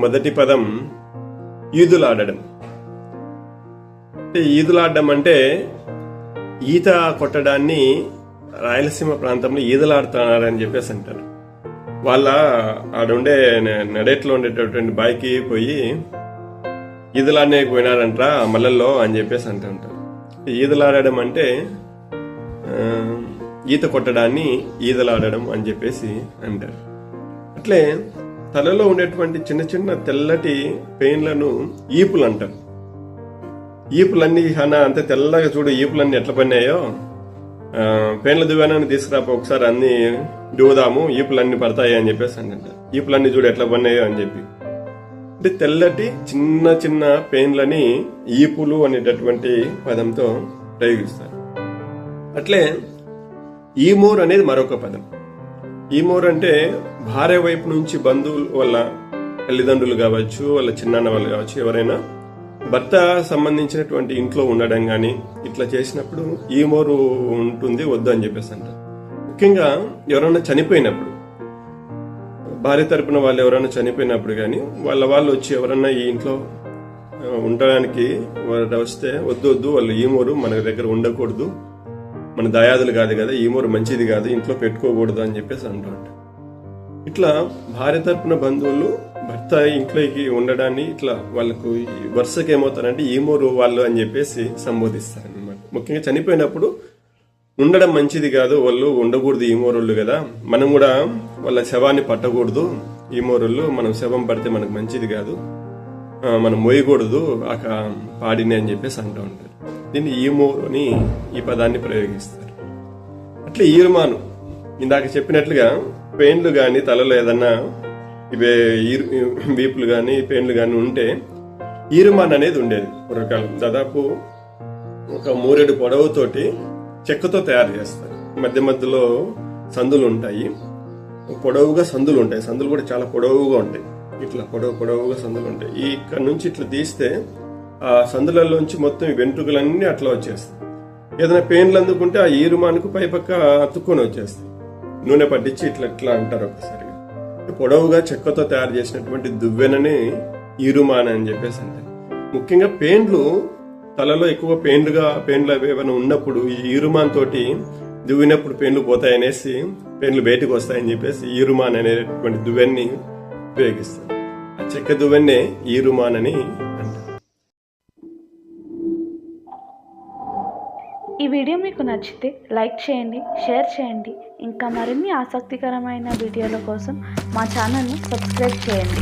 మొదటి పదం ఈదులాడడం. ఈదులాడడం అంటే ఈత కొట్టడాన్ని రాయలసీమ ప్రాంతంలో ఈదలాడుతున్నారని చెప్పేసి అంటారు. వాళ్ళ ఆడుండే నడేట్లో ఉండేటటువంటి బాయికి పోయి ఈదలాడనే పోయినారంట్రా మల్లల్లో అని చెప్పేసి అంటూ ఉంటారు. ఈదలాడడం అంటే ఈత కొట్టడాన్ని ఈదలాడడం అని చెప్పేసి అంటారు. అట్లే తలలో ఉండేటువంటి చిన్న చిన్న తెల్లటి పెయిన్లను ఈపులు అంటారు. ఈపులన్నీ అంత తెల్లగా చూడు, ఈపులన్నీ ఎట్లా పడినాయో, పెయిన్ల దువ్వానాన్ని తీసుకురాపో ఒకసారి అన్ని దువ్వుదాము, ఈపులన్నీ పడతాయి అని చెప్పేసి అంటారు. ఈపులన్నీ చూడు ఎట్లా పడినాయో అని చెప్పి. అంటే తెల్లటి చిన్న చిన్న పెయిన్లని ఈపులు అనేటటువంటి పదంతో ప్రయోగిస్తారు. అట్లే ఈమోర్ అనేది మరొక పదం. ఈమోర్ అంటే భార్య వైపు నుంచి బంధువుల వల్ల, తల్లిదండ్రులు కావచ్చు, వాళ్ళ చిన్నాన్న వాళ్ళు కావచ్చు, ఎవరైనా భర్త సంబంధించినటువంటి ఇంట్లో ఉండడం కానీ ఇట్లా చేసినప్పుడు ఈమోరు ఉంటుంది, వద్దు అని చెప్పేసి అంటారు. ముఖ్యంగా ఎవరైనా చనిపోయినప్పుడు, భార్య తరపున వాళ్ళు ఎవరైనా చనిపోయినప్పుడు కానీ వాళ్ళు వచ్చి ఎవరన్నా ఈ ఇంట్లో ఉండడానికి వస్తే వద్దు వాళ్ళు ఈమోరు మన దగ్గర ఉండకూడదు, మన దయాదులు కాదు కదా, ఈమోరు మంచిది కాదు, ఇంట్లో పెట్టుకోకూడదు అని చెప్పేసి అంటూ ఉంటారు. ఇట్లా భార్య తరపున బంధువులు భర్త ఇంట్లోకి ఉండడాన్ని ఇట్లా వాళ్ళకు వరుసకి ఏమవుతారంటే ఈమోరు వాళ్ళు అని చెప్పేసి సంబోధిస్తారు అన్నమాట. ముఖ్యంగా చనిపోయినప్పుడు ఉండడం మంచిది కాదు, వాళ్ళు ఉండకూడదు ఈమోరుళ్ళు కదా, మనం కూడా వాళ్ళ శవాన్ని పట్టకూడదు, ఈమోరుళ్ళు మనం శవం పడితే మనకు మంచిది కాదు, మనం మోయకూడదు ఆ పాడిని అని చెప్పేసి అంటూ ఉంటారు. దీన్ని ఈమోరు అని ఈ పదాన్ని ప్రయోగిస్తారు. అట్లా ఈరుమాను, ఇందాక చెప్పినట్లుగా పెయిన్లు కానీ తలలో ఏదన్నా ఇవే వీపులు కానీ పెయిన్లు కానీ ఉంటే ఈరుమాన్ అనేది ఉండేది పూర్వకాలం. దాదాపు ఒక 3 పొడవుతోటి చెక్కతో తయారు చేస్తారు. మధ్యలో సందులు ఉంటాయి, పొడవుగా సందులు ఉంటాయి, సందులు కూడా చాలా పొడవుగా ఉంటాయి, ఇట్లా పొడవుగా సందులు ఉంటాయి. ఇక్కడ నుంచి ఇట్లా తీస్తే ఆ సందులలోంచి మొత్తం ఈ వెంట్రుకలన్నీ అట్లా వచ్చేస్తాయి. ఏదైనా పెయిన్లు అందుకుంటే ఆ ఈరుమానుకు పైపక్క అతుక్కొని వచ్చేస్తాయి. నూనె పట్టించి ఇట్లా అంటారు ఒకసారిగా. పొడవుగా చెక్కతో తయారు చేసినటువంటి దువ్వెనని ఈరుమాన్ అని చెప్పేసి అంటారు. ముఖ్యంగా పెయిన్లు, తలలో ఎక్కువ పెయిన్లు ఏమైనా ఉన్నప్పుడు ఈ ఈరుమాన్ తోటి దువ్వినప్పుడు పెయిన్లు పోతాయనేసి, పెయిన్లు బయటకు వస్తాయని చెప్పేసి ఈరుమాన్ అనేటువంటి దువ్వెన్ని ఉపయోగిస్తారు. ఆ చెక్క దువ్వెన్నే ఈరుమాన్ అని అంటారు. ఈ వీడియో మీకు నచ్చితే లైక్ చేయండి, షేర్ చేయండి. ఇంకా మరిన్ని ఆసక్తికరమైన వీడియోల కోసం మా ఛానల్ను సబ్స్క్రైబ్ చేయండి.